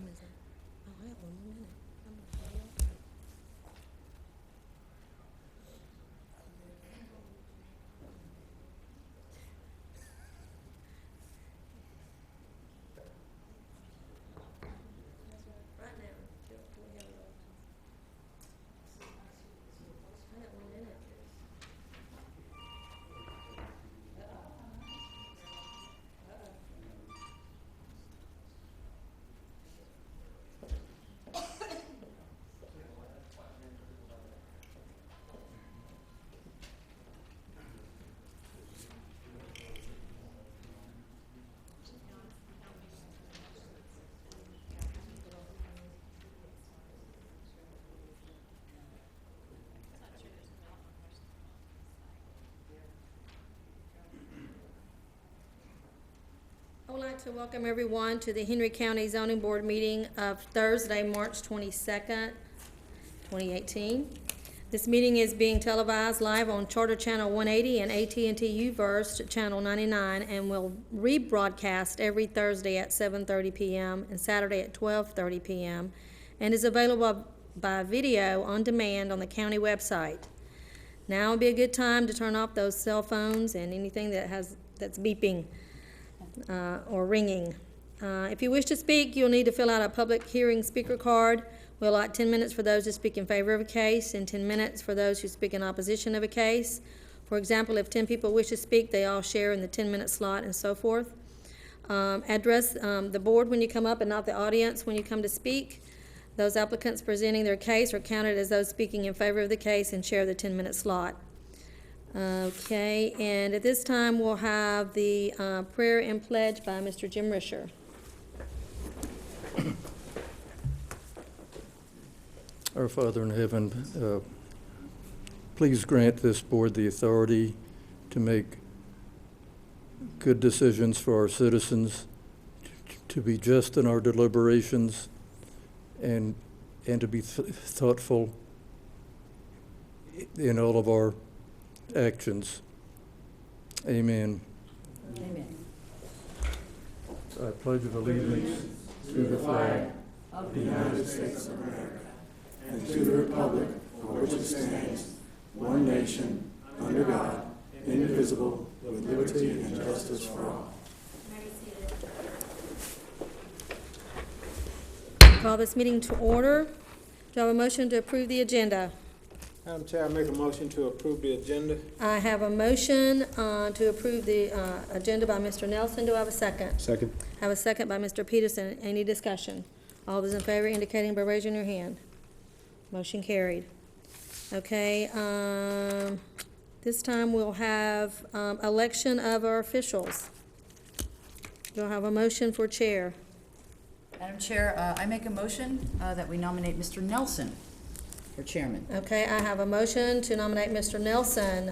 time is it? Oh, I got one more minute. I'm gonna hurry up. Right now, till we have elections. I got 1 minute. I would like to welcome everyone to the Henry County Zoning Board meeting of Thursday, March 22nd, 2018. This meeting is being televised live on Charter Channel 180 and AT&T Uverse Channel 99 and will rebroadcast every Thursday at 7:30 p.m. and Saturday at 12:30 p.m. and is available by video on demand on the county website. Now would be a good time to turn off those cell phones and anything that's beeping or ringing. If you wish to speak, you'll need to fill out a public hearing speaker card. We'll allot 10 minutes for those who speak in favor of a case and 10 minutes for those who speak in opposition of a case. For example, if 10 people wish to speak, they all share in the 10-minute slot and so forth. Address the board when you come up and not the audience when you come to speak. Those applicants presenting their case are counted as those speaking in favor of the case and share the 10-minute slot. Okay, and at this time, we'll have the prayer and pledge by Mr. Jim Risher. Our Father in heaven, please grant this board the authority to make good decisions for our citizens, to be just in our deliberations, and to be thoughtful in all of our actions. Amen. Amen. I pledge allegiance to the flag of the United States of America and to the republic for which it stands, one nation, under God, indivisible, with liberty and justice for all. Call this meeting to order. Do I have a motion to approve the agenda? Madam Chair, I make a motion to approve the agenda. I have a motion to approve the agenda by Mr. Nelson. Do I have a second? Second. I have a second by Mr. Peterson. Any discussion? All those in favor indicating by raising your hand. Motion carried. Okay, this time we'll have election of our officials. Do I have a motion for chair? Madam Chair, I make a motion that we nominate Mr. Nelson for chairman. Okay, I have a motion to nominate Mr. Nelson.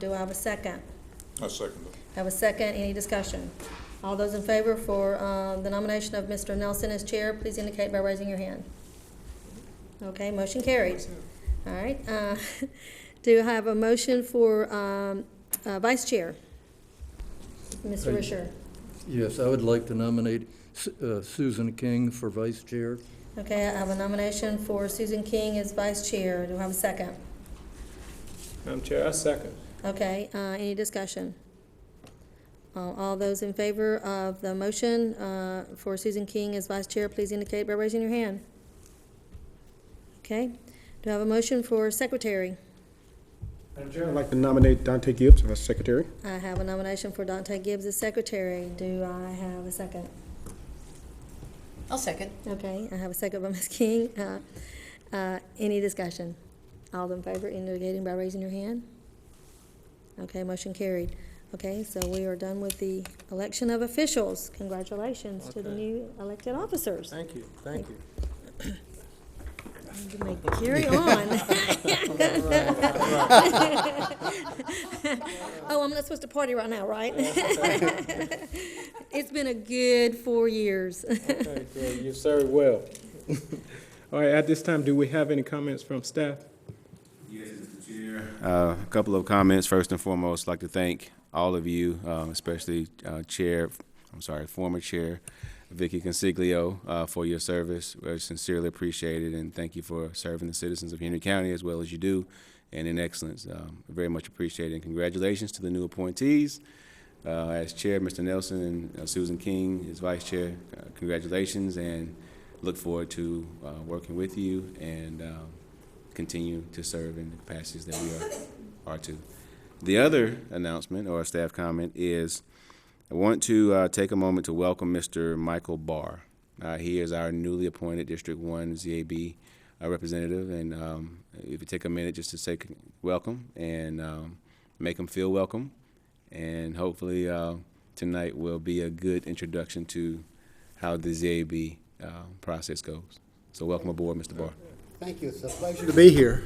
Do I have a second? I second it. I have a second. Any discussion? All those in favor for the nomination of Mr. Nelson as chair, please indicate by raising your hand. Okay, motion carried. All right. Do I have a motion for vice chair? Mr. Risher. Yes, I would like to nominate Susan King for vice chair. Okay, I have a nomination for Susan King as vice chair. Do I have a second? Madam Chair, I second. Okay, any discussion? All those in favor of the motion for Susan King as vice chair, please indicate by raising your hand. Okay, do I have a motion for secretary? Madam Chair, I'd like to nominate Dante Gibbs as secretary. I have a nomination for Dante Gibbs as secretary. Do I have a second? I'll second. Okay, I have a second by Ms. King. Any discussion? All in favor indicating by raising your hand. Okay, motion carried. Okay, so we are done with the election of officials. Congratulations to the new elected officers. Thank you. Thank you. You may carry on. Oh, I'm not supposed to party right now, right? It's been a good 4 years. Okay, good. You served well. All right, at this time, do we have any comments from staff? Yes, Mr. Chair. A couple of comments. First and foremost, I'd like to thank all of you, especially former chair Vicky Consiglio, for your service. We sincerely appreciate it, and thank you for serving the citizens of Henry County as well as you do, and in excellence. Very much appreciated, and congratulations to the new appointees. As chair, Mr. Nelson, and Susan King, as vice chair, congratulations, and look forward to working with you and continue to serve in the capacities that we are to. The other announcement or staff comment is I want to take a moment to welcome Mr. Michael Barr. He is our newly appointed District 1 ZAB representative, and if you take a minute just to say welcome and make him feel welcome, and hopefully tonight will be a good introduction to how the ZAB process goes. So welcome aboard, Mr. Barr. Thank you. It's a pleasure to be here.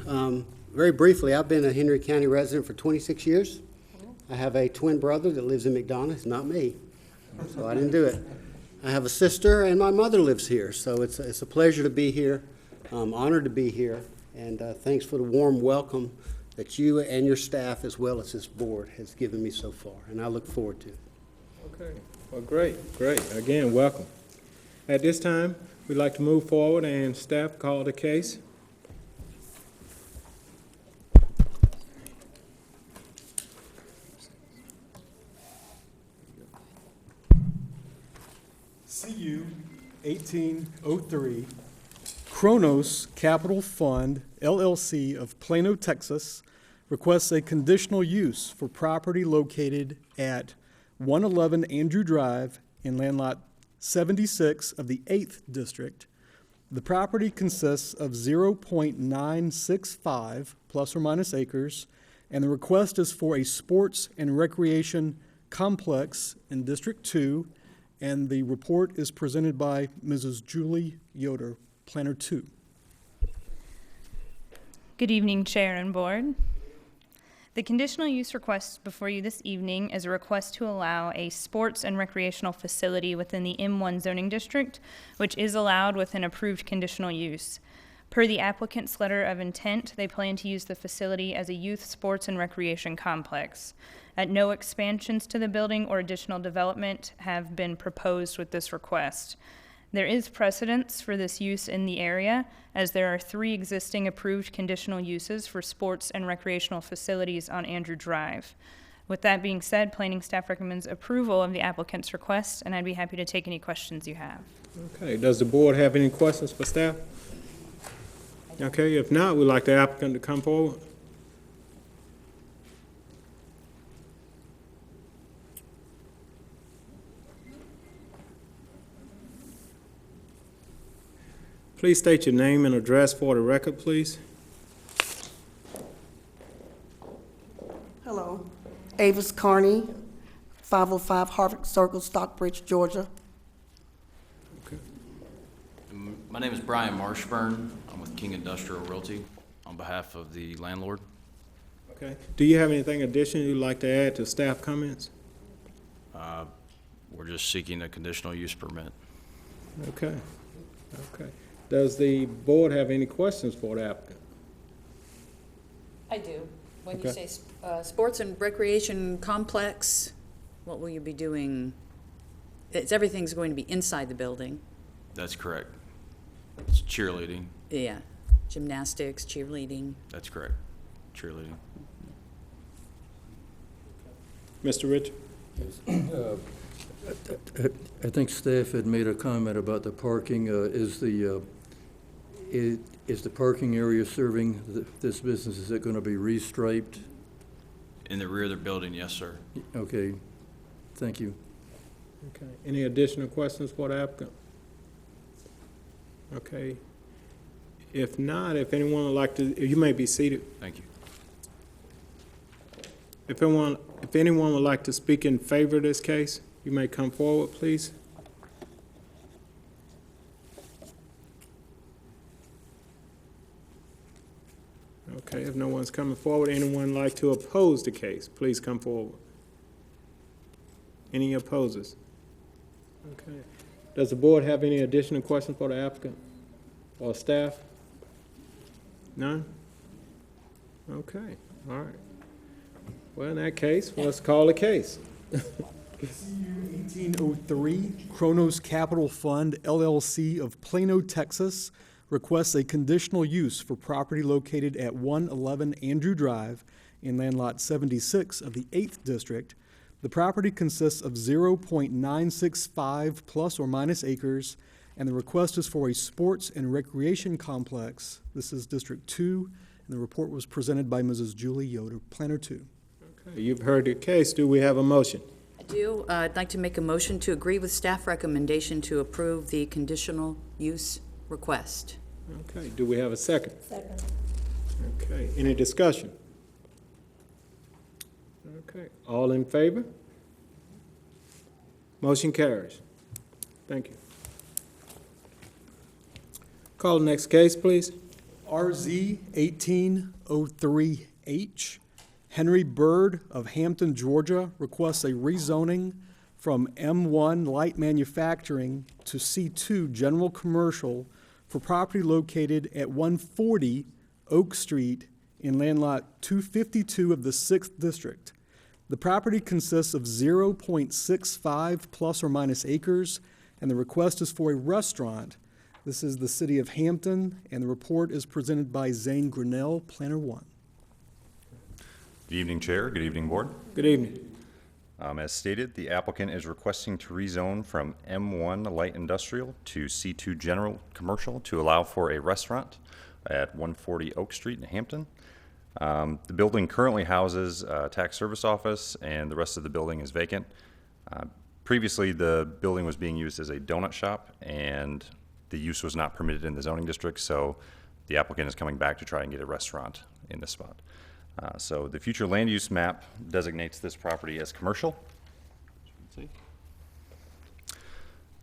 Very briefly, I've been a Henry County resident for 26 years. I have a twin brother that lives in McDonough. It's not me, so I didn't do it. I have a sister, and my mother lives here, so it's a pleasure to be here. I'm honored to be here, and thanks for the warm welcome that you and your staff, as well as this board, has given me so far, and I look forward to it. Okay, well, great. Again, welcome. At this time, we'd like to move forward and staff call the case. CU 1803, Kronos Capital Fund, LLC of Plano, Texas, requests a conditional use for property located at 111 Andrew Drive in land lot 76 of the 8th District. The property consists of 0.965 plus or minus acres, and the request is for a sports and recreation complex in District 2, and the report is presented by Mrs. Julie Yoder, Planner 2. Good evening, Chair and Board. The conditional use request before you this evening is a request to allow a sports and recreational facility within the M1 zoning district, which is allowed with an approved conditional use. Per the applicant's letter of intent, they plan to use the facility as a youth sports and recreation complex. No expansions to the building or additional development have been proposed with this request. There is precedence for this use in the area, as there are 3 existing approved conditional uses for sports and recreational facilities on Andrew Drive. With that being said, planning staff recommends approval of the applicant's request, and I'd be happy to take any questions you have. Okay, does the board have any questions for staff? Okay, if not, we'd like the applicant to come forward. Please state your name and address for the record, please. Hello, Avis Carney, 505 Harvard Circle, Stockbridge, Georgia. My name is Brian Marshburn. I'm with King Industrial Realty on behalf of the landlord. Okay. Do you have anything additional you'd like to add to staff comments? We're just seeking a conditional use permit. Okay. Does the board have any questions for the applicant? I do. When you Okay. say sports and recreation complex, what will you be doing? Everything's going to be inside the building. That's correct. It's cheerleading. Yeah, gymnastics, cheerleading. That's correct. Cheerleading. Mr. Richard? I think staff had made a comment about the parking. Is the parking area serving this business, is it going to be restriped? In the rear of the building, yes, sir. Okay, thank you. Okay. Any additional questions for the applicant? Okay. If not, if anyone would like to, you may be seated. Thank you. If anyone would like to speak in favor of this case, you may come forward, please. Okay, if no one's coming forward, anyone like to oppose the case, please come forward. Any opposers? Okay. Does the board have any additional questions for the applicant or staff? None? Okay, all right. Well, in that case, let's call the case. CU 1803, Kronos Capital Fund LLC of Plano, Texas, requests a conditional use for property located at 111 Andrew Drive in Land Lot 76 of the 8th District. The property consists of 0.965 plus or minus acres, and the request is for a sports and recreation complex. This is District 2, and the report was presented by Mrs. Julie Yoder, Planner 2. Okay, you've heard the case. Do we have a motion? I do. I'd like to make a motion to agree with staff recommendation to approve the conditional use request. Okay, do we have a second? Second. Okay, any discussion? Okay, all in favor? Motion carries. Thank you. Call the next case, please. RZ 1803H, Henry Bird of Hampton, Georgia, requests a rezoning from M1 Light Manufacturing to C2 General Commercial for property located at 140 Oak Street in Land Lot 252 of the 6th District. The property consists of 0.65 plus or minus acres, and the request is for a restaurant. This is the City of Hampton, and the report is presented by Zane Grinnell, Planner 1. Good evening, Chair. Good evening, Board. Good evening. As stated, the applicant is requesting to rezone from M1 Light Industrial to C2 General Commercial to allow for a restaurant at 140 Oak Street in Hampton. The building currently houses a tax service office, and the rest of the building is vacant. Previously, the building was being used as a donut shop, and the use was not permitted in the zoning district, so the applicant is coming back to try and get a restaurant in this spot. So the future land use map designates this property as commercial.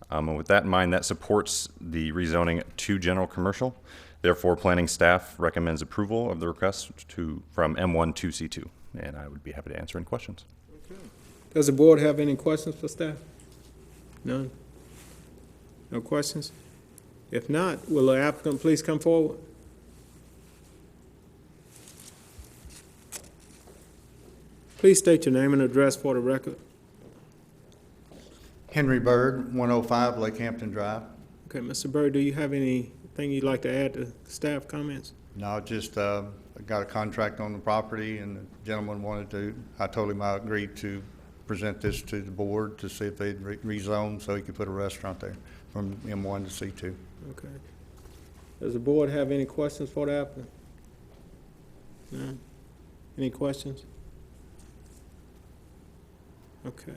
And with that in mind, that supports the rezoning to general commercial. Therefore, planning staff recommends approval of the request from M1 to C2, and I would be happy to answer any questions. Does the board have any questions for staff? None? No questions? If not, will the applicant please come forward? Please state your name and address for the record. Henry Bird, 105 Lake Hampton Drive. Okay, Mr. Bird, do you have anything you'd like to add to staff comments? No, just I got a contract on the property, and the gentleman I told him I agreed to present this to the board to see if they'd rezone so he could put a restaurant there from M1 to C2. Okay. Does the board have any questions for the applicant? No? Any questions? Okay.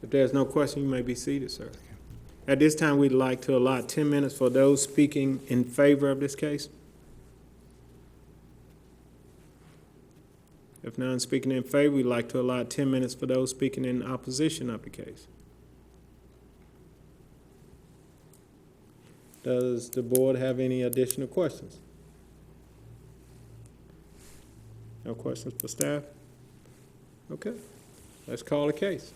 If there's no question, you may be seated, sir. At this time, we'd like to allot 10 minutes for those speaking in favor of this case. If none speaking in favor, we'd like to allot 10 minutes for those speaking in opposition of the case. Does the board have any additional questions? No questions for staff? Okay, let's call the case.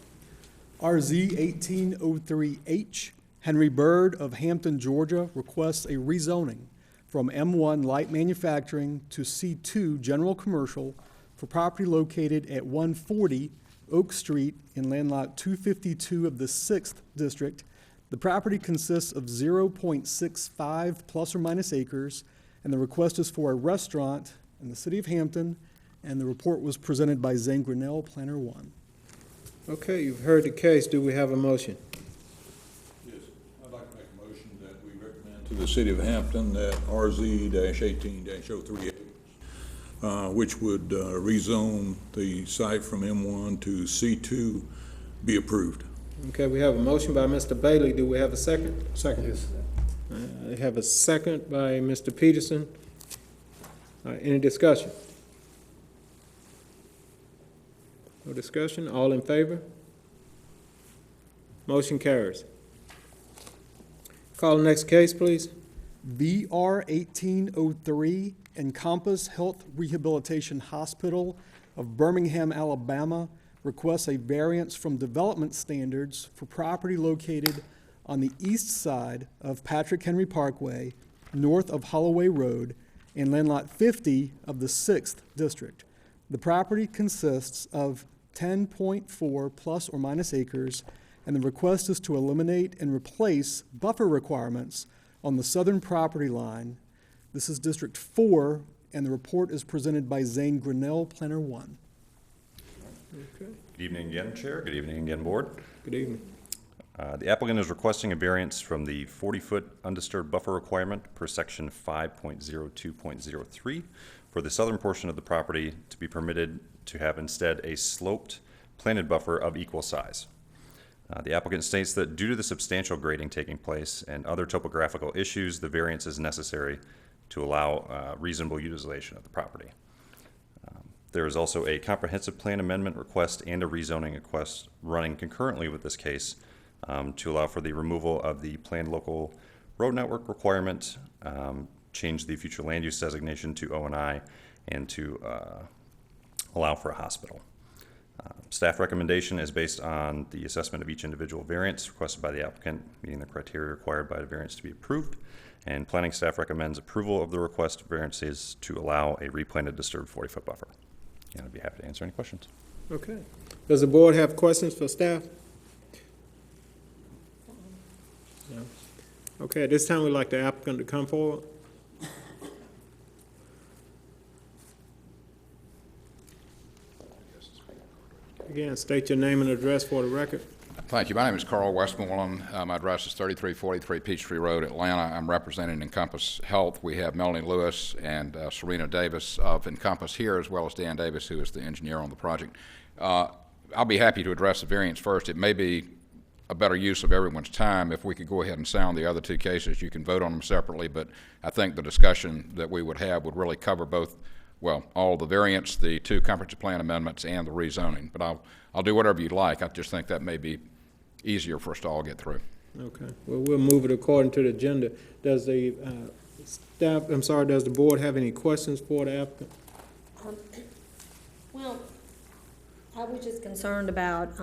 RZ 1803H, Henry Bird of Hampton, Georgia, requests a rezoning from M1 Light Manufacturing to C2 General Commercial for property located at 140 Oak Street in Land Lot 252 of the 6th District. The property consists of 0.65 plus or minus acres, and the request is for a restaurant in the City of Hampton, and the report was presented by Zane Grinnell, Planner 1. Okay, you've heard the case. Do we have a motion? Yes, I'd like to make a motion that we recommend to the City of Hampton that RZ-18-038, which would rezone the site from M1 to C2, be approved. Okay, we have a motion by Mr. Bailey. Do we have a second? Second. Yes. I have a second by Mr. Peterson. Any discussion? No discussion? All in favor? Motion carries. Call the next case, please. VR 1803, Encompass Health Rehabilitation Hospital of Birmingham, Alabama, requests a variance from development standards for property located on the east side of Patrick Henry Parkway, north of Holloway Road, in Land Lot 50 of the 6th District. The property consists of 10.4 plus or minus acres, and the request is to eliminate and replace buffer requirements on the southern property line. This is District 4, and the report is presented by Zane Grinnell, Planner 1. Okay. Good evening again, Chair. Good evening again, Board. Good evening. The applicant is requesting a variance from the 40-foot undisturbed buffer requirement per section 5.02.03 for the southern portion of the property to be permitted to have instead a sloped planted buffer of equal size. The applicant states that due to the substantial grading taking place and other topographical issues, the variance is necessary to allow reasonable utilization of the property. There is also a comprehensive plan amendment request and a rezoning request running concurrently with this case to allow for the removal of the planned local road network requirement, change the future land use designation to O&I, and to allow for a hospital. Staff recommendation is based on the assessment of each individual variance requested by the applicant, meeting the criteria required by the variance to be approved, and planning staff recommends approval of the request variances to allow a replanted disturbed 40-foot buffer. And I'd be happy to answer any questions. Okay. Does the board have questions for staff? No. Okay, at this time, we'd like the applicant to come forward. Again, state your name and address for the record. Thank you. My name is Carl Westmoreland. My address is 3343 Peachtree Road, Atlanta. I'm representing Encompass Health. We have Melanie Lewis and Serena Davis of Encompass here, as well as Dan Davis, who is the engineer on the project. I'll be happy to address the variance first. It may be a better use of everyone's time if we could go ahead and sound the other two cases. You can vote on them separately, but I think the discussion that we would have would really cover both, well, all the variants, the two comprehensive plan amendments, and the rezoning. But I'll do whatever you'd like. I just think that may be easier for us to all get through. Okay. Well, we'll move it according to the agenda. Does the staff, I'm sorry, does the board have any questions for the applicant? Well, I was just concerned about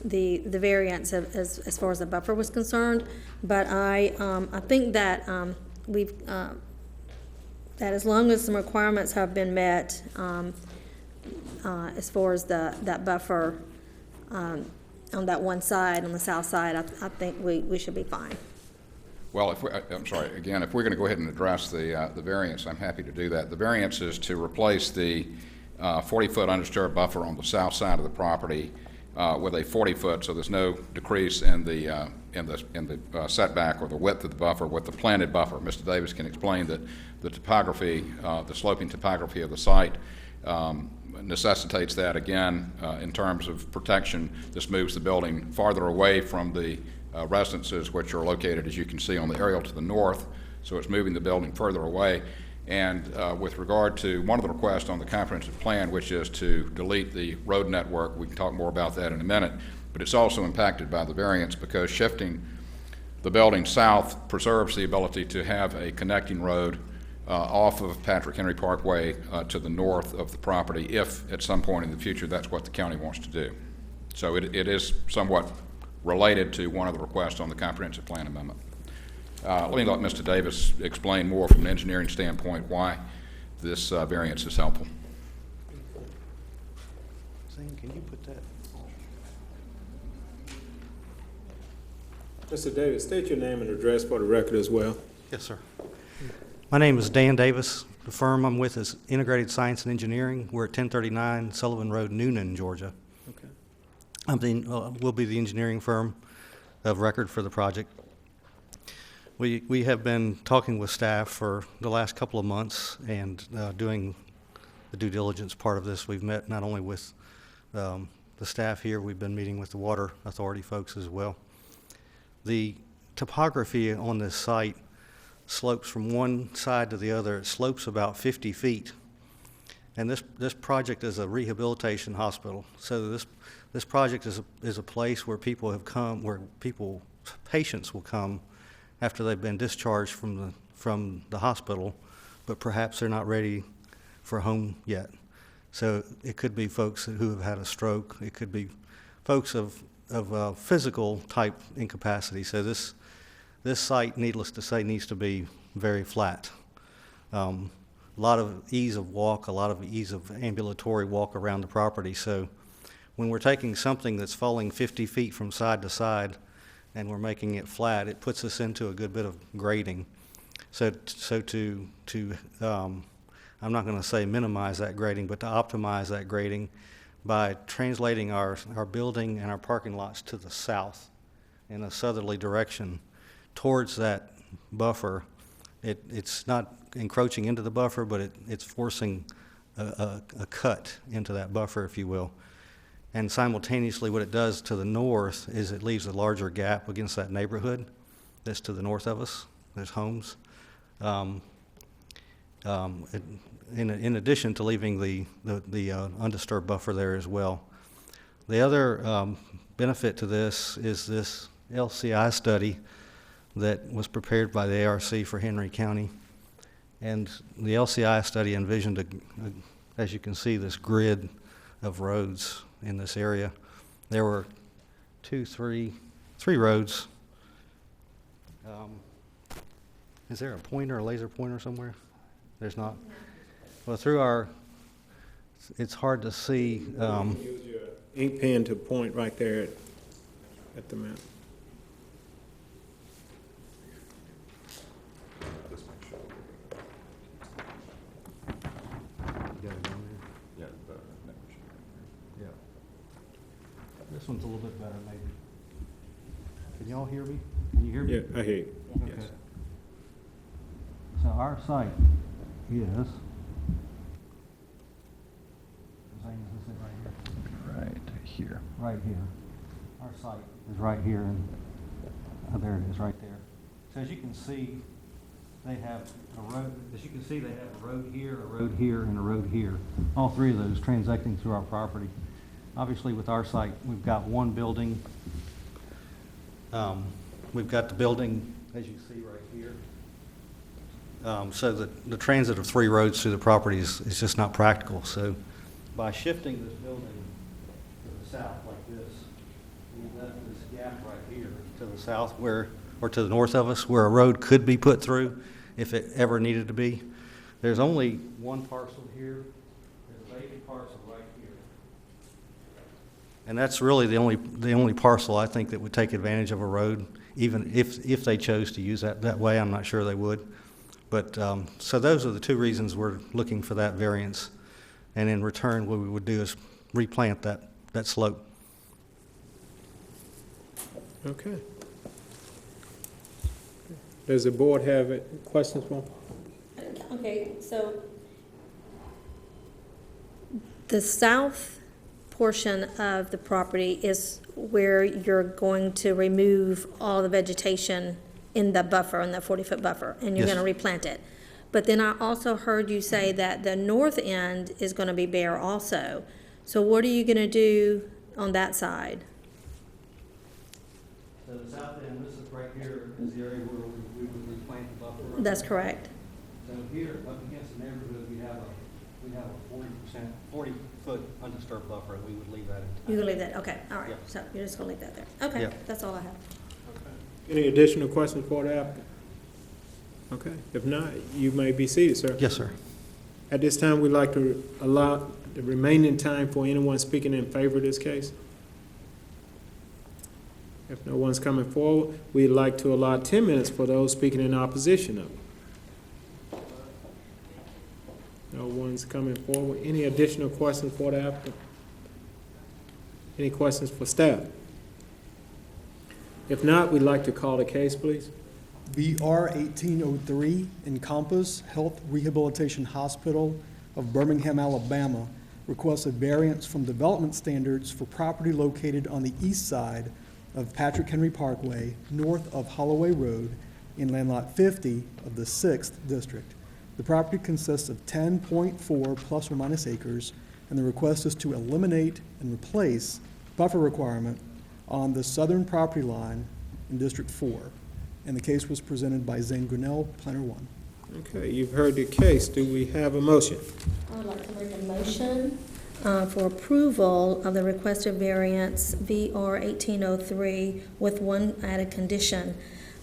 the variance as far as the buffer was concerned, but I think that that as long as some requirements have been met as far as that buffer on that one side, on the south side, I think we should be fine. Well, I'm sorry, again, if we're going to go ahead and address the variance, I'm happy to do that. The variance is to replace the 40-foot undisturbed buffer on the south side of the property with a 40-foot, so there's no decrease in the setback or the width of the buffer with the planted buffer. Mr. Davis can explain that the topography, the sloping topography of the site necessitates that again in terms of protection. This moves the building farther away from the residences, which are located, as you can see, on the aerial to the north, so it's moving the building further away. And with regard to one of the requests on the comprehensive plan, which is to delete the road network, we can talk more about that in a minute, but it's also impacted by the variance because shifting the building south preserves the ability to have a connecting road off of Patrick Henry Parkway to the north of the property if at some point in the future that's what the county wants to do. So it is somewhat related to one of the requests on the comprehensive plan amendment. Let me let Mr. Davis explain more from an engineering standpoint why this variance is helpful. Zane, can you put that? Mr. Davis, state your name and address for the record as well. Yes, sir. My name is Dan Davis. The firm I'm with is Integrated Science and Engineering. We're at 1039 Sullivan Road, Noonan, Georgia. Okay. We'll be the engineering firm of record for the project. We have been talking with staff for the last couple of months and doing the due diligence part of this. We've met not only with the staff here, we've been meeting with the water authority folks as well. The topography on this site slopes from one side to the other. It slopes about 50 feet. And this project is a rehabilitation hospital. So this project is a place where people have come, where patients will come after they've been discharged from the hospital, but perhaps they're not ready for home yet. So it could be folks who have had a stroke. It could be folks of physical type incapacity. So this site, needless to say, needs to be very flat. A lot of ease of walk, a lot of ease of ambulatory walk around the property. So when we're taking something that's falling 50 feet from side to side and we're making it flat, it puts us into a good bit of grading. So I'm not going to say minimize that grading, but to optimize that grading by translating our building and our parking lots to the south in a southerly direction towards that buffer. It's not encroaching into the buffer, but it's forcing a cut into that buffer, if you will. And simultaneously, what it does to the north is it leaves a larger gap against that neighborhood that's to the north of us. There's homes. In addition to leaving the undisturbed buffer there as well. The other benefit to this is this LCI study that was prepared by the ARC for Henry County. And the LCI study envisioned, as you can see, this grid of roads in this area. There were three roads. Is there a pointer, a laser pointer somewhere? There's not. Well, it's hard to see. Use your ink pen to point right there at the map. This one's a little bit better, maybe. Can y'all hear me? Can you hear me? Yeah, I hear you. Okay. Yes. So our site is, Right here. right here. Our site is right here, and there it is, right there. So as you can see, they have a road. As you can see, they have a road here, a road here, and a road here. All three of those transecting through our property. Obviously, with our site, we've got one building. We've got the building, as you see right here. So the transit of three roads through the property is just not practical. So by shifting this building to the south like this, we left this gap right here to the south or to the north of us, where a road could be put through if it ever needed to be. There's only one parcel here. There's a vacant parcel right here. And that's really the only parcel I think that would take advantage of a road, even if they chose to use that way. I'm not sure they would. But so those are the two reasons we're looking for that variance. And in return, what we would do is replant that slope. Okay. Does the board have questions for? Okay, so the south portion of the property is where you're going to remove all the vegetation in the buffer, in the 40-foot buffer, and you're Yes. going to replant it. But then I also heard you say that the north end is going to be bare also. So what are you going to do on that side? So the south end, this is right here, is the area where we would replant the buffer. That's correct. So here, up against the neighborhood, we have a 40-foot undisturbed buffer, and we would leave that intact. You're going to leave that, okay, all right. Yeah. So you're just going to leave that there. Okay, Yeah. that's all I have. Any additional questions for the applicant? Okay, if not, you may be seated, sir. Yes, sir. At this time, we'd like to allow the remaining time for anyone speaking in favor of this case. If no one's coming forward, we'd like to allow 10 minutes for those speaking in opposition of it. No one's coming forward. Any additional questions for the applicant? Any questions for staff? If not, we'd like to call the case, please. VR 1803 Encompass Health Rehabilitation Hospital of Birmingham, Alabama requests a variance from development standards for property located on the east side of Patrick Henry Parkway, north of Holloway Road, in land lot 50 of the 6th District. The property consists of 10.4 plus or minus acres, and the request is to eliminate and replace buffer requirement on the southern property line in District 4. And the case was presented by Zane Grinnell, Planner 1. Okay, you've heard the case. Do we have a motion? I would like to make a motion for approval of the requested variance VR 1803 with one added condition.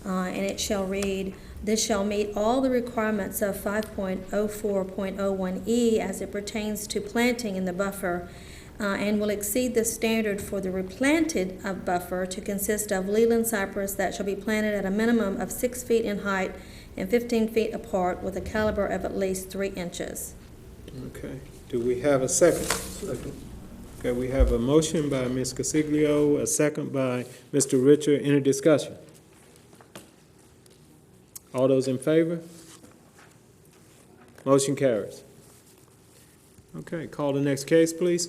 And it shall read, this shall meet all the requirements of 5.04.01E as it pertains to planting in the buffer, and will exceed the standard for the replanted of buffer to consist of Leland cypress that shall be planted at a minimum of 6 feet in height and 15 feet apart with a caliber of at least 3 inches. Okay, do we have a second? Second. Okay, we have a motion by Ms. Casiglio, a second by Mr. Richard. Any discussion? All those in favor? Motion carries. Okay, call the next case, please.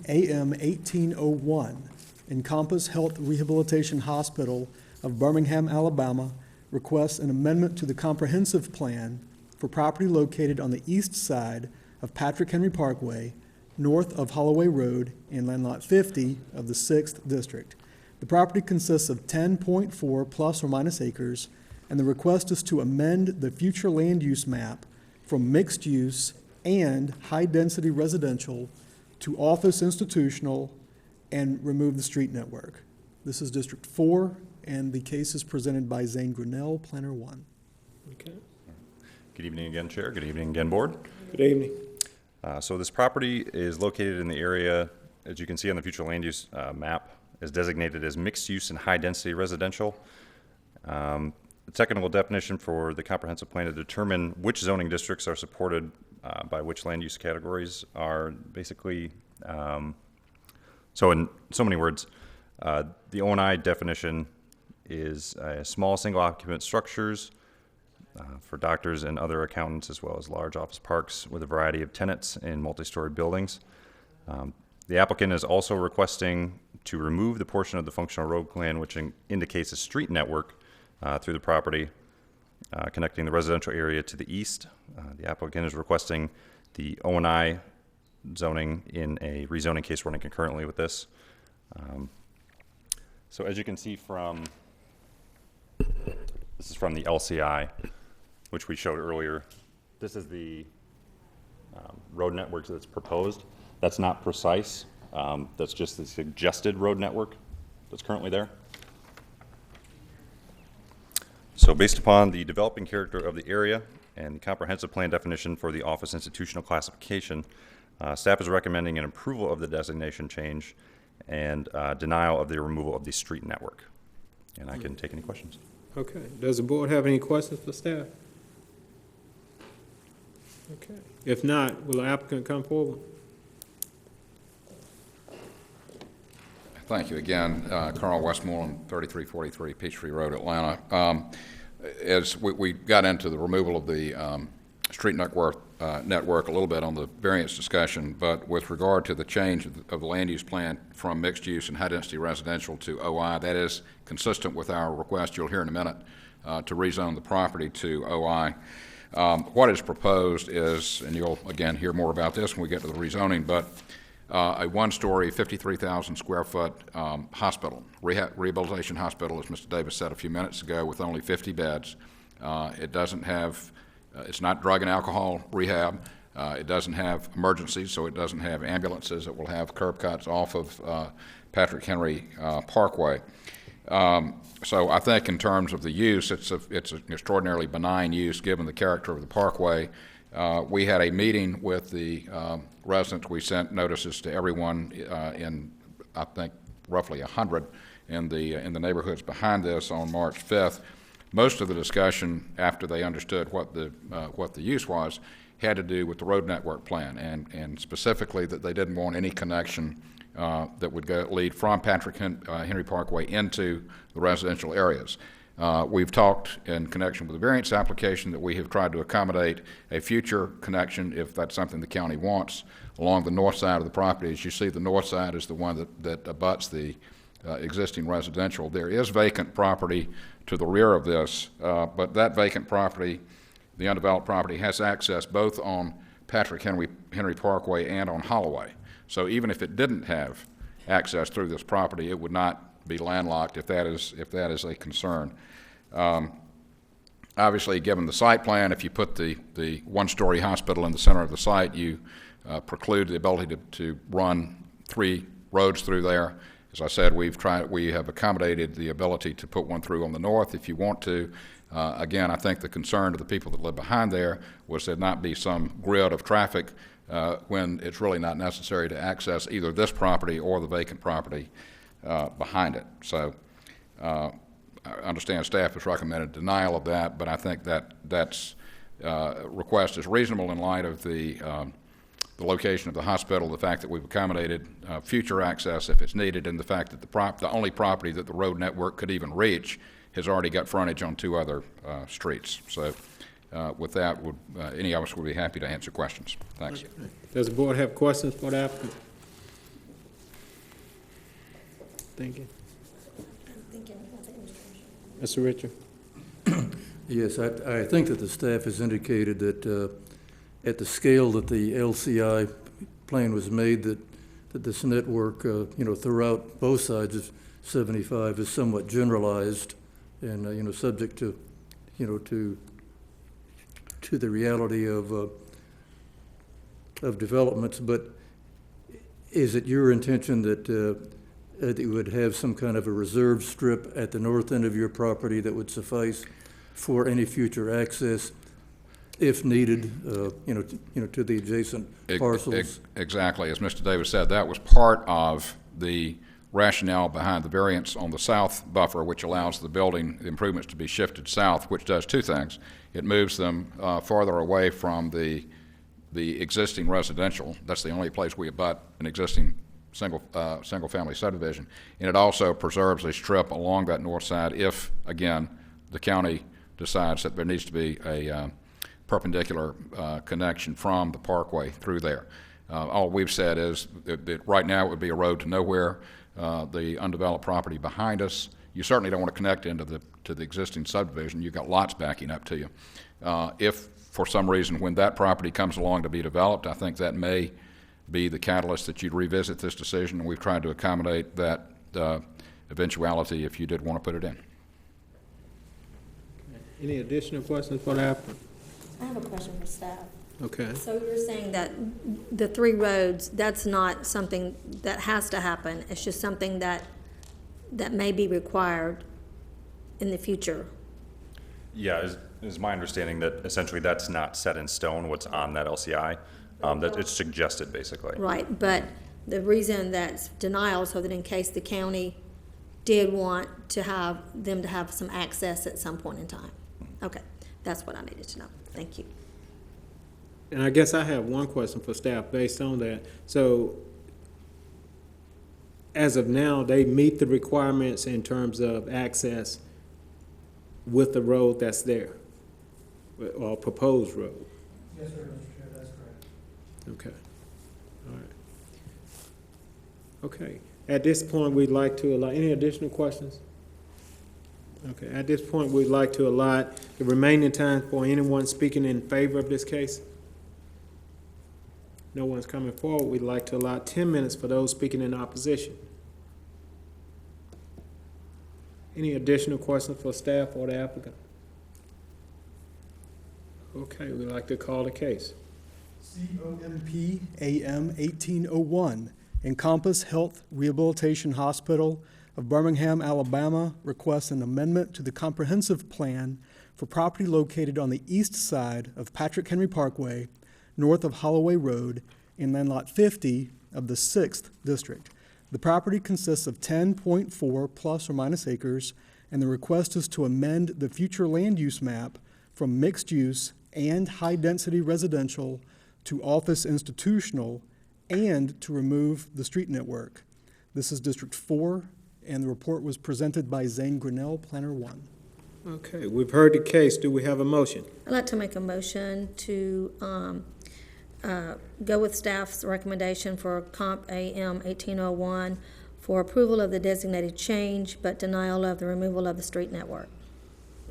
AM 1801, Encompass Health Rehabilitation Hospital of Birmingham, Alabama, requests an amendment to the comprehensive plan for property located on the east side of Patrick Henry Parkway, north of Holloway Road, in Land Lot 50 of the 6th District. The property consists of 10.4 plus or minus acres, and the request is to amend the future land use map from mixed use and high-density residential to office institutional and remove the street network. This is District 4, and the case is presented by Zane Grinnell, Planner 1. Okay. Good evening again, Chair. Good evening again, Board. Good evening. So this property is located in the area, as you can see on the future land use map, is designated as mixed use and high-density residential. The technical definition for the comprehensive plan to determine which zoning districts are supported by which land use categories are basically, so in so many words, the O&I definition is small single occupant structures for doctors and other accountants, as well as large office parks with a variety of tenants in multi-story buildings. The applicant is also requesting to remove the portion of the functional road plan which indicates a street network through the property connecting the residential area to the east. The applicant is requesting the O&I zoning in a rezoning case running concurrently with this. So as you can see from, this is from the LCI, which we showed earlier. This is the road network that's proposed. That's not precise. That's just the suggested road network that's currently there. So based upon the developing character of the area and the comprehensive plan definition for the office institutional classification, staff is recommending an approval of the designation change and denial of the removal of the street network. And I can take any questions. Okay, does the board have any questions for staff? Okay, if not, will the applicant come forward? Thank you again. Carl Westmoreland, 3343 Peachtree Road, Atlanta. As we got into the removal of the street network a little bit on the variance discussion, but with regard to the change of the land use plan from mixed use and high density residential to OI, that is consistent with our request, you'll hear in a minute, to rezone the property to OI. What is proposed is, and you'll again hear more about this when we get to the rezoning, but a one-story, 53,000 square foot hospital, rehabilitation hospital, as Mr. Davis said a few minutes ago, with only 50 beds. It doesn't have, it's not drug and alcohol rehab. It doesn't have emergencies, so it doesn't have ambulances. It will have curb cuts off of Patrick Henry Parkway. So I think in terms of the use, it's an extraordinarily benign use given the character of the parkway. We had a meeting with the residents. We sent notices to everyone in, I think, roughly 100 in the neighborhoods behind this on March 5th. Most of the discussion, after they understood what the use was, had to do with the road network plan, and specifically that they didn't want any connection that would lead from Patrick Henry Parkway into the residential areas. We've talked in connection with the variance application that we have tried to accommodate a future connection, if that's something the county wants, along the north side of the property. As you see, the north side is the one that abuts the existing residential. There is vacant property to the rear of this, but that vacant property, the undeveloped property, has access both on Patrick Henry Parkway and on Holloway. So even if it didn't have access through this property, it would not be landlocked if that is a concern. Obviously, given the site plan, if you put the one-story hospital in the center of the site, you preclude the ability to run 3 roads through there. As I said, we have accommodated the ability to put one through on the north if you want to. Again, I think the concern of the people that live behind there was there not be some grid of traffic when it's really not necessary to access either this property or the vacant property behind it. So I understand staff has recommended denial of that, but I think that's request is reasonable in light of the location of the hospital, the fact that we've accommodated future access if it's needed, and the fact that the only property that the road network could even reach has already got frontage on 2 other streets. So with that, any of us would be happy to answer questions. Thanks. Does the board have questions for the applicant? Thank you. Mr. Richard? Yes, I think that the staff has indicated that at the scale that the LCI plan was made, that this network, throughout both sides of 75 is somewhat generalized and, subject to, to the reality of developments. But is it your intention that you would have some kind of a reserve strip at the north end of your property that would suffice for any future access, if needed, to the adjacent parcels? Exactly. As Mr. Davis said, that was part of the rationale behind the variance on the south buffer, which allows the building improvements to be shifted south, which does 2 things. It moves them farther away from the existing residential. That's the only place we abut an existing single-family subdivision. And it also preserves a strip along that north side if, again, the county decides that there needs to be a perpendicular connection from the parkway through there. All we've said is that right now it would be a road to nowhere. The undeveloped property behind us, you certainly don't want to connect into the existing subdivision. You've got lots backing up to you. If for some reason when that property comes along to be developed, I think that may be the catalyst that you'd revisit this decision, and we've tried to accommodate that eventuality if you did want to put it in. Any additional questions for the applicant? I have a question for staff. Okay. So you're saying that the 3 roads, that's not something that has to happen, it's just something that may be required in the future? Yeah, is my understanding that essentially that's not set in stone, what's on that LCI, that it's suggested, basically. Right, but the reason that's denial, so that in case the county did want to have them to have some access at some point in time. Okay, that's what I needed to know. Thank you. And I guess I have one question for staff based on that. So as of now, they meet the requirements in terms of access with the road that's there, or proposed road? Yes, sir, Mr. Chair, that's correct. Okay, all right. Okay, at this point, we'd like to allow, any additional questions? Okay, at this point, we'd like to allot the remaining time for anyone speaking in favor of this case. No one's coming forward. We'd like to allot 10 minutes for those speaking in opposition. Any additional questions for staff or the applicant? Okay, we'd like to call the case. COMP AM 1801, Encompass Health Rehabilitation Hospital of Birmingham, Alabama, requests an amendment to the comprehensive plan for property located on the east side of Patrick Henry Parkway, north of Holloway Road, in land lot 50 of the 6th District. The property consists of 10.4 plus or minus acres, and the request is to amend the future land use map from mixed use and high-density residential to office institutional, and to remove the street network. This is District 4, and the report was presented by Zane Grinnell, Planner 1. Okay, we've heard the case. Do we have a motion? I'd like to make a motion to go with staff's recommendation for Comp AM 1801 for approval of the designated change, but denial of the removal of the street network.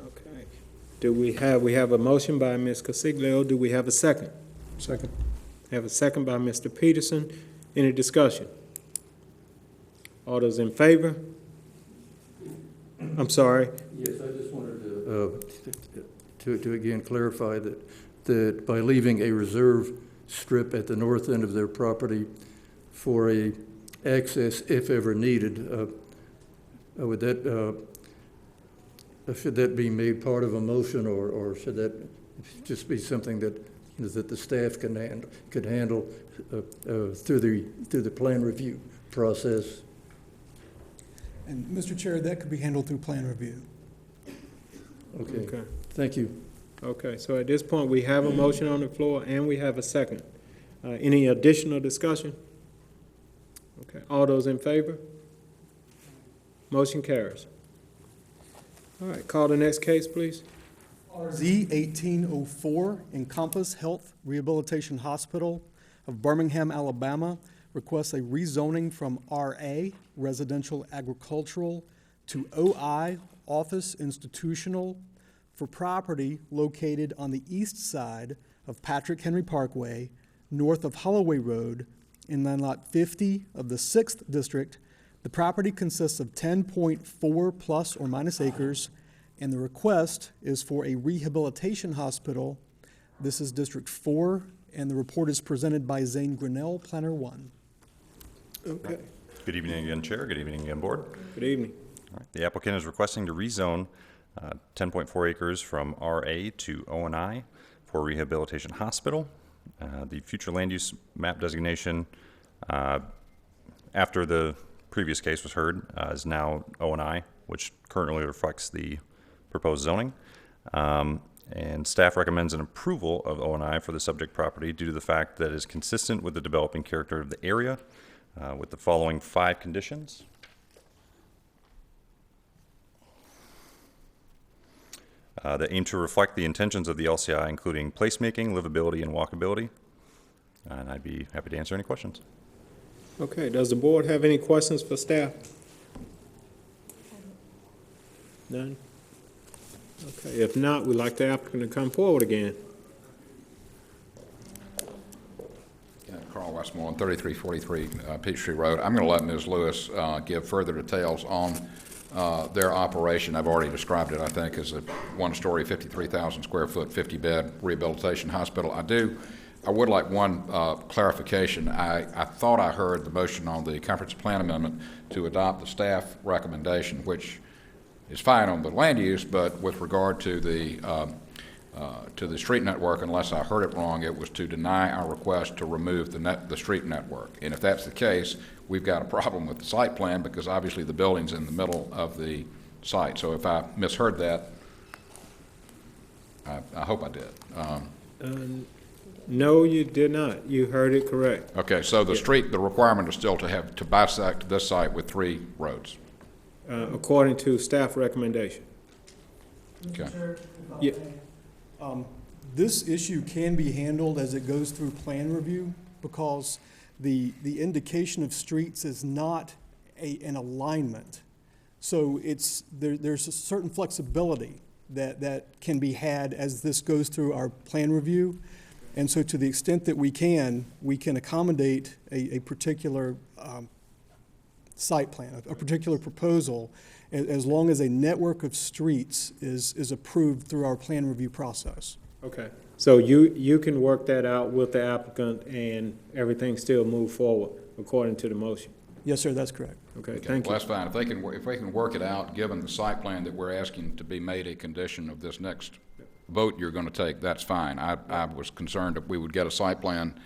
Okay. We have a motion by Ms. Casiglio. Do we have a second? Second. Have a second by Mr. Peterson. Any discussion? All those in favor? I'm sorry. Yes, I just wanted to again clarify that by leaving a reserve strip at the north end of their property for a access if ever needed, would that should that be made part of a motion, or should that just be something that that the staff could handle through the plan review process. And Mr. Chair, that could be handled through plan review. Okay, thank you. Okay, so at this point, we have a motion on the floor and we have a second. Any additional discussion? Okay, all those in favor? Motion carries. All right, call the next case, please. RZ 1804, Encompass Health Rehabilitation Hospital of Birmingham, Alabama, requests a rezoning from RA, Residential Agricultural, to OI, Office Institutional, for property located on the east side of Patrick Henry Parkway, north of Holloway Road, in land lot 50 of the 6th District. The property consists of 10.4 plus or minus acres, and the request is for a rehabilitation hospital. This is District 4, and the report is presented by Zane Grinnell, Planner 1. Okay. Good evening again, Chair. Good evening again, Board. Good evening. All right. The applicant is requesting to rezone 10.4 acres from RA to O&I for a rehabilitation hospital. The future land use map designation, after the previous case was heard, is now O&I, which currently reflects the proposed zoning. And staff recommends an approval of O&I for the subject property due to the fact that it is consistent with the developing character of the area, with the following 5 conditions. That aim to reflect the intentions of the LCI, including placemaking, livability, and walkability. And I'd be happy to answer any questions. Okay, does the board have any questions for staff? None? Okay, if not, we'd like the applicant to come forward again. Carl Westmoreland, 3343 Peachtree Road. I'm going to let Ms. Lewis give further details on their operation. I've already described it, I think, as a one-story, 53,000 square foot, 50-bed rehabilitation hospital. I would like one clarification. I thought I heard the motion on the comprehensive plan amendment to adopt the staff recommendation, which is fine on the land use, but with regard to the street network, unless I heard it wrong, it was to deny our request to remove the street network. And if that's the case, we've got a problem with the site plan because obviously the building's in the middle of the site. So if I misheard that, I hope I did. No, you did not. You heard it correct. Okay, so the requirement is still to bisect this site with 3 roads. According to staff recommendation. Okay. Yeah. This issue can be handled as it goes through plan review because the indication of streets is not an alignment. So there's a certain flexibility that can be had as this goes through our plan review. And so to the extent that we can accommodate a particular site plan, a particular proposal, as long as a network of streets is approved through our plan review process. Okay, so you can work that out with the applicant and everything still move forward according to the motion? Yes, sir, that's correct. Okay, thank you. Well, that's fine. If they can work it out, given the site plan that we're asking to be made a condition of this next vote you're going to take, that's fine. I was concerned that we would get a site plan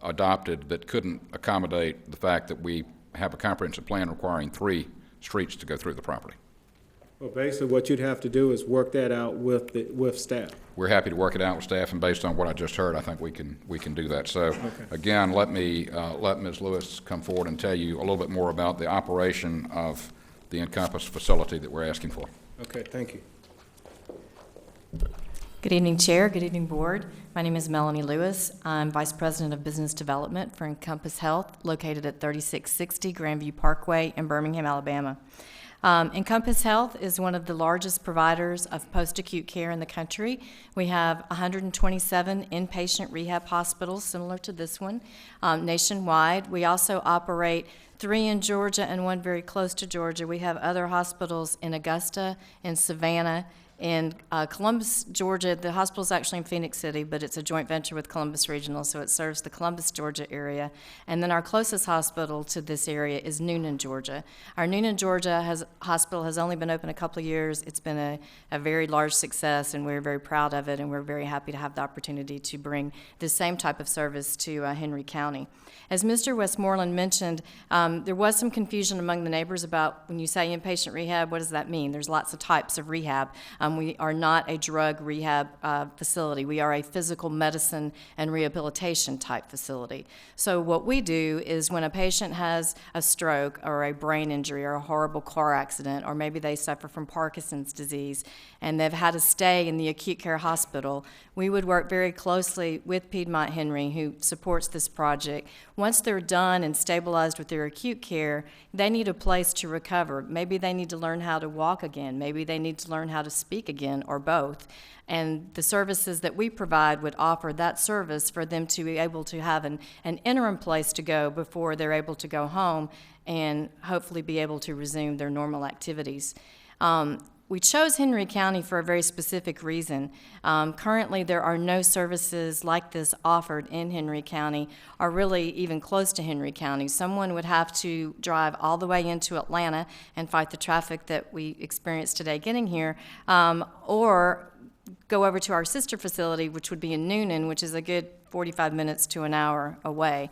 adopted that couldn't accommodate the fact that we have a comprehensive plan requiring 3 streets to go through the property. Well, basically what you'd have to do is work that out with staff. We're happy to work it out with staff, and based on what I just heard, I think we can do that. So, again, let Ms. Lewis come forward and tell you a little bit more about the operation of the Encompass facility that we're asking for. Okay, thank you. Good evening, Chair. Good evening, Board. My name is Melanie Lewis. I'm Vice President of Business Development for Encompass Health, located at 3660 Grandview Parkway in Birmingham, Alabama. Encompass Health is one of the largest providers of post-acute care in the country. We have 127 inpatient rehab hospitals similar to this one nationwide. We also operate 3 in Georgia and 1 very close to Georgia. We have other hospitals in Augusta, in Savannah, In Columbus, Georgia, the hospital is actually in Phoenix City, but it's a joint venture with Columbus Regional, so it serves the Columbus, Georgia area. And then our closest hospital to this area is Noonan, Georgia. Our Noonan, Georgia hospital has only been open a couple of years. It's been a very large success, and we're very proud of it, and we're very happy to have the opportunity to bring the same type of service to Henry County. As Mr. Westmoreland mentioned, there was some confusion among the neighbors about when you say inpatient rehab, what does that mean? There's lots of types of rehab. We are not a drug rehab facility. We are a physical medicine and rehabilitation type facility. So what we do is when a patient has a stroke or a brain injury or a horrible car accident, or maybe they suffer from Parkinson's disease and they've had to stay in the acute care hospital, we would work very closely with Piedmont Henry, who supports this project. Once they're done and stabilized with their acute care, they need a place to recover. Maybe they need to learn how to walk again. Maybe they need to learn how to speak again, or both. And the services that we provide would offer that service for them to be able to have an interim place to go before they're able to go home and hopefully be able to resume their normal activities. We chose Henry County for a very specific reason. Currently, there are no services like this offered in Henry County, or really even close to Henry County. Someone would have to drive all the way into Atlanta and fight the traffic that we experienced today getting here, or go over to our sister facility, which would be in Noonan, which is a good 45 minutes to an hour away.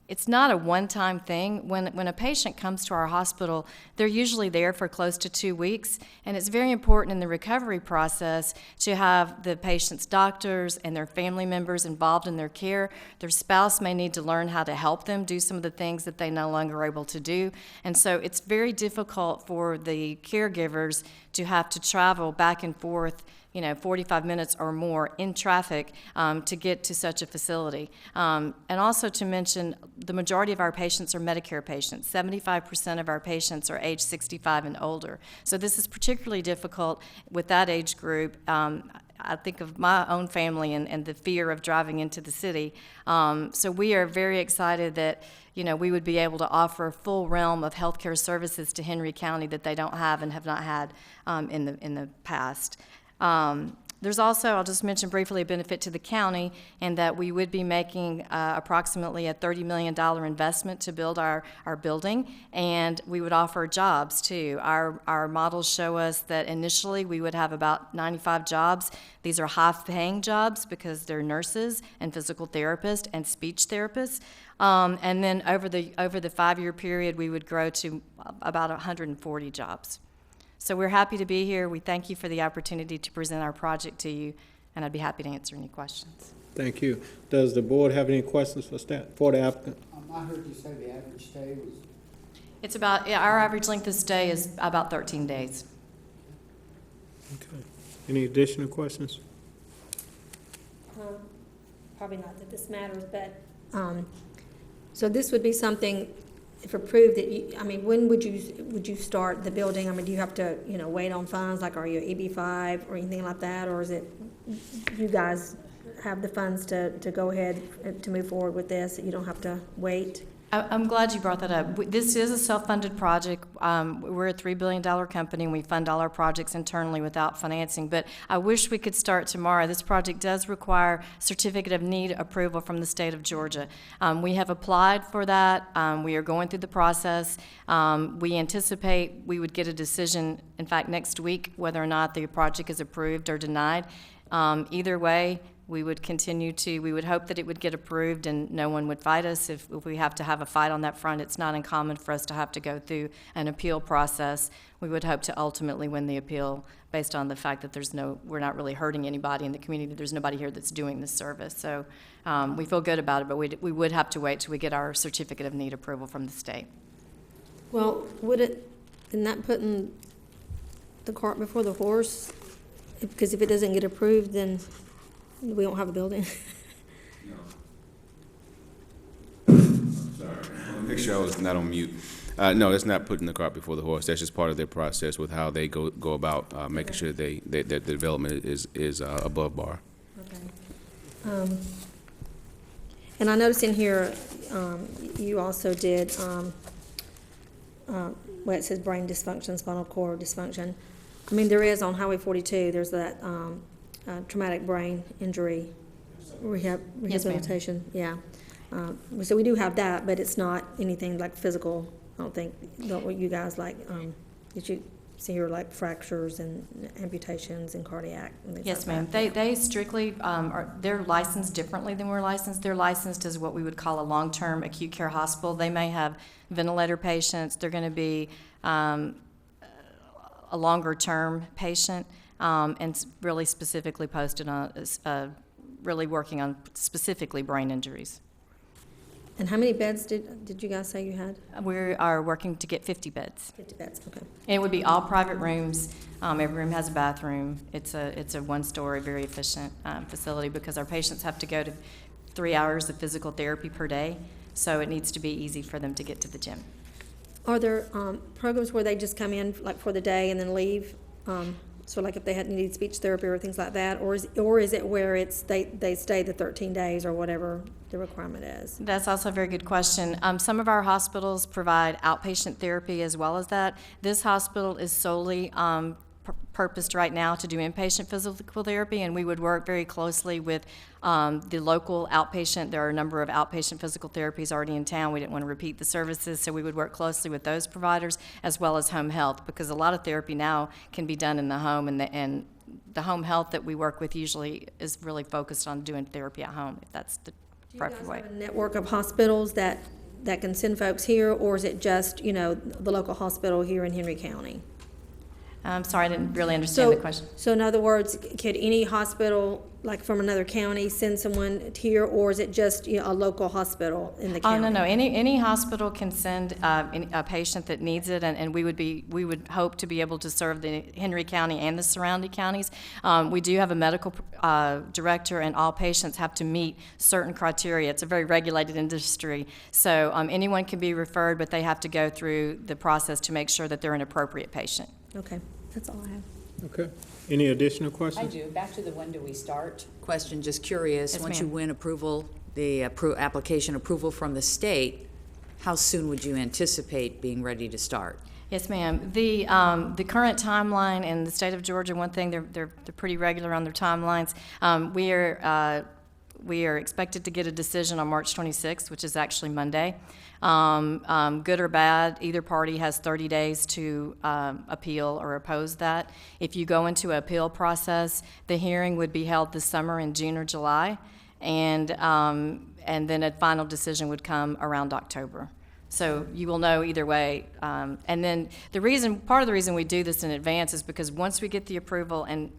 It's not a one-time thing. When a patient comes to our hospital, they're usually there for close to 2 weeks, and it's very important in the recovery process to have the patient's doctors and their family members involved in their care. Their spouse may need to learn how to help them do some of the things that they no longer are able to do, and so it's very difficult for the caregivers to have to travel back and forth 45 minutes or more in traffic to get to such a facility. And also to mention, the majority of our patients are Medicare patients. 75% of our patients are age 65 and older. So this is particularly difficult with that age group. I think of my own family and the fear of driving into the city. So we are very excited that we would be able to offer a full realm of healthcare services to Henry County that they don't have and have not had in the past. There's also, I'll just mention briefly, a benefit to the county in that we would be making approximately a $30 million investment to build our building, and we would offer jobs too. Our models show us that initially we would have about 95 jobs. These are high-paying jobs because they're nurses and physical therapists and speech therapists. And then over the 5-year period, we would grow to about 140 jobs. So we're happy to be here. We thank you for the opportunity to present our project to you, and I'd be happy to answer any questions. Thank you. Does the board have any questions for the applicant? I heard you say the average stay was... It's about, our average length of stay is about 13 days. Okay. Any additional questions? Probably not that this matters, but, so this would be something, if approved, that when would you start the building? Do you have to, wait on funds, like are you EB-5 or anything like that? Or is it, you guys have the funds to go ahead to move forward with this, that you don't have to wait? I'm glad you brought that up. This is a self-funded project. We're a $3 billion company, and we fund all our projects internally without financing, but I wish we could start tomorrow. This project does require certificate of need approval from the state of Georgia. We have applied for that. We are going through the process. We anticipate we would get a decision, in fact, next week, whether or not the project is approved or denied. Either way, we would hope that it would get approved and no one would fight us. If we have to have a fight on that front, it's not uncommon for us to have to go through an appeal process. We would hope to ultimately win the appeal based on the fact that we're not really hurting anybody in the community. There's nobody here that's doing this service. So we feel good about it, but we would have to wait till we get our certificate of need approval from the state. Well, isn't that putting the cart before the horse? Because if it doesn't get approved, then we don't have a building. Sorry. Make sure I was not on mute. No, that's not putting the cart before the horse. That's just part of their process with how they go about making sure that the development is above bar. Okay. And I noticed in here, you also did, it says brain dysfunction, spinal cord dysfunction. I mean, there is on Highway 42, there's that traumatic brain injury rehabilitation, yeah. So we do have that, but it's not anything like physical, I don't think, what you guys like, did you see here like fractures and amputations and cardiac and things Yes, like ma'am. that? They strictly, they're licensed differently than we're licensed. They're licensed as what we would call a long-term acute care hospital. They may have ventilator patients. They're going to be a longer-term patient, and really specifically posted on, really working on specifically brain injuries. And how many beds did you guys say you had? We are working to get 50 beds. 50 beds, okay. And it would be all private rooms. Every room has a bathroom. It's a one-story, very efficient facility because our patients have to go to 3 hours of physical therapy per day, so it needs to be easy for them to get to the gym. Are there programs where they just come in like for the day and then leave? So like if they need speech therapy or things like that, or is it where it's they stay the 13 days or whatever the requirement is? That's also a very good question. Some of our hospitals provide outpatient therapy as well as that. This hospital is solely purposed right now to do inpatient physical therapy, and we would work very closely with the local outpatient. There are a number of outpatient physical therapies already in town. We didn't want to repeat the services, so we would work closely with those providers as well as home health, because a lot of therapy now can be done in the home, and the home health that we work with usually is really focused on doing therapy at home, if that's the preferred way. Do you guys have a network of hospitals that can send folks here, or is it just, the local hospital here in Henry County? I'm sorry, I didn't really understand the question. So in other words, could any hospital, like from another county, send someone here, or is it just a local hospital in the county? Oh, no. Any hospital can send a patient that needs it, and we would hope to be able to serve the Henry County and the surrounding counties. We do have a medical director, and all patients have to meet certain criteria. It's a very regulated industry, so anyone can be referred, but they have to go through the process to make sure that they're an appropriate patient. Okay, that's all I have. Okay. Any additional I questions? do. Back to the when do we start question, just curious. Yes, Once you ma'am. win approval, the application approval from the state, how soon would you anticipate being ready to start? Yes, ma'am. The current timeline in the state of Georgia, one thing, they're pretty regular on their timelines. We are expected to get a decision on March 26th, which is actually Monday. Good or bad, either party has 30 days to appeal or oppose that. If you go into an appeal process, the hearing would be held this summer in June or July, and then a final decision would come around October. So you will know either way. And then part of the reason we do this in advance is because once we get the approval, and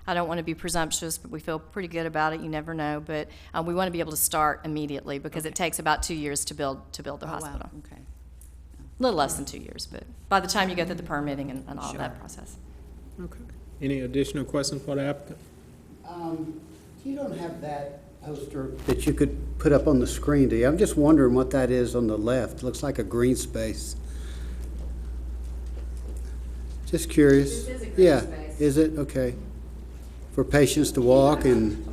I don't want to be presumptuous, but we feel pretty good about it. You never know, but we want to be able to start immediately because it takes about 2 years to build the hospital. Wow. Okay. A little less than 2 years, but by the time you go through the permitting and all that process. Okay. Any additional questions for the applicant? You don't have that poster that you could put up on the screen, do you? I'm just wondering what that is on the left. Looks like a green space. Just curious. This is a green Yeah, space. is it? Okay. For patients to walk and,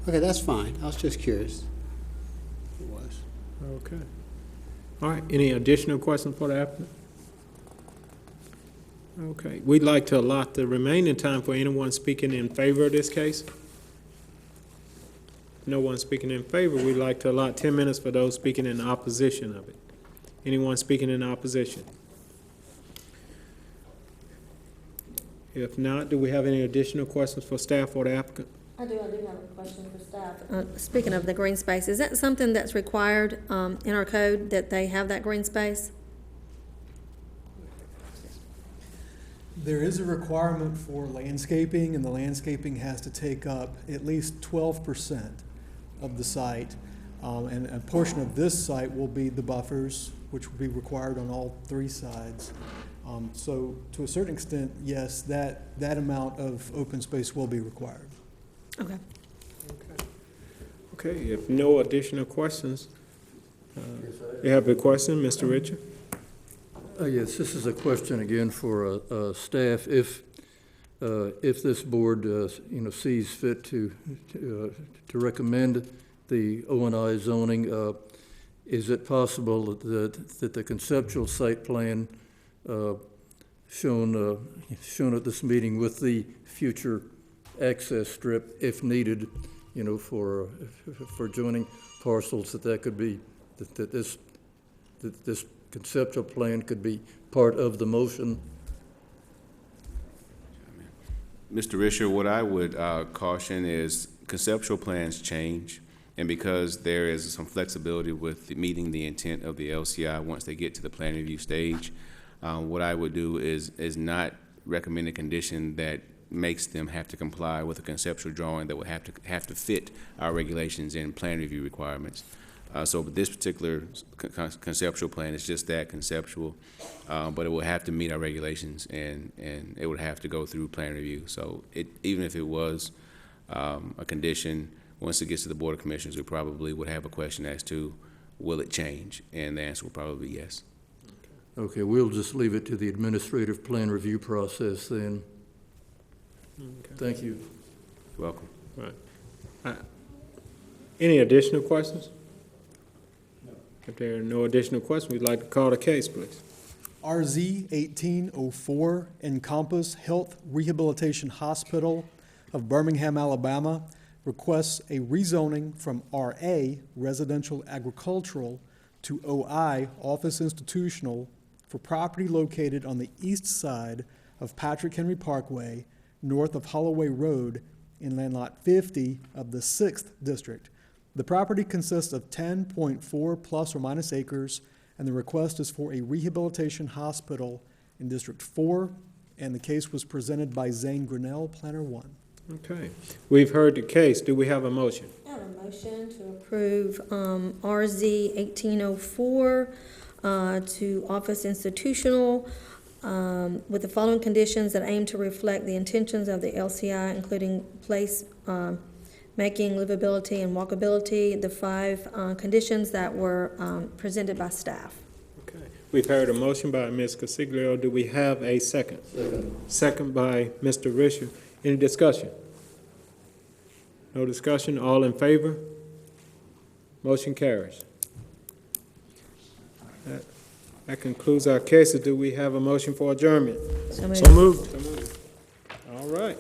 okay, that's fine. I was just curious. It was. Okay. All right, any additional questions for the applicant? Okay, we'd like to allot the remaining time for anyone speaking in favor of this case. No one speaking in favor, we'd like to allot 10 minutes for those speaking in opposition of it. Anyone speaking in opposition? If not, do we have any additional questions for staff or the applicant? I do have a question for staff. Speaking of the green space, is that something that's required in our code, that they have that green space? There is a requirement for landscaping, and the landscaping has to take up at least 12% of the site. And a portion of this site will be the buffers, which will be required on all three sides. So to a certain extent, yes, that amount of open space will be required. Okay. Okay, if no additional questions, you have a question, Mr. Richard? Yes, this is a question again for staff. If this board, sees fit to recommend the O&I zoning, is it possible that the conceptual site plan shown at this meeting with the future access strip, if needed, for joining parcels, that could be, that this conceptual plan could be part of the motion? Mr. Risher, what I would caution is conceptual plans change, and because there is some flexibility with meeting the intent of the LCI once they get to the plan review stage, what I would do is not recommend a condition that makes them have to comply with a conceptual drawing that would have to fit our regulations and plan review requirements. So this particular conceptual plan is just that, conceptual, but it will have to meet our regulations, and it would have to go through plan review. So even if it was a condition, once it gets to the Board of Commissioners, we probably would have a question as to, will it change? And the answer will probably be yes. Okay, we'll just leave it to the administrative plan review process then. Okay. Thank you. You're welcome. Right. Any additional questions? If there are no additional questions, we'd like to call the case, please. RZ 1804 Encompass Health Rehabilitation Hospital of Birmingham, Alabama requests a rezoning from RA Residential Agricultural to OI Office Institutional for property located on the east side of Patrick Henry Parkway, north of Holloway Road, in land lot 50 of the 6th District. The property consists of 10.4 plus or minus acres, and the request is for a rehabilitation hospital in District 4, and the case was presented by Zane Grinnell, Planner 1. Okay. We've heard the case. Do we have a motion? I have a motion to approve RZ 1804 to Office Institutional with the following conditions that aim to reflect the intentions of the LCI, including place making, livability, and walkability, the 5 conditions that were presented by staff. Okay. We've heard a motion by Ms. Casiglio. Do we have a second? Second by Mr. Risher. Any discussion? No discussion. All in favor? Motion carries. That concludes our cases. Do we have a motion for adjournment? So moved. So moved. All right.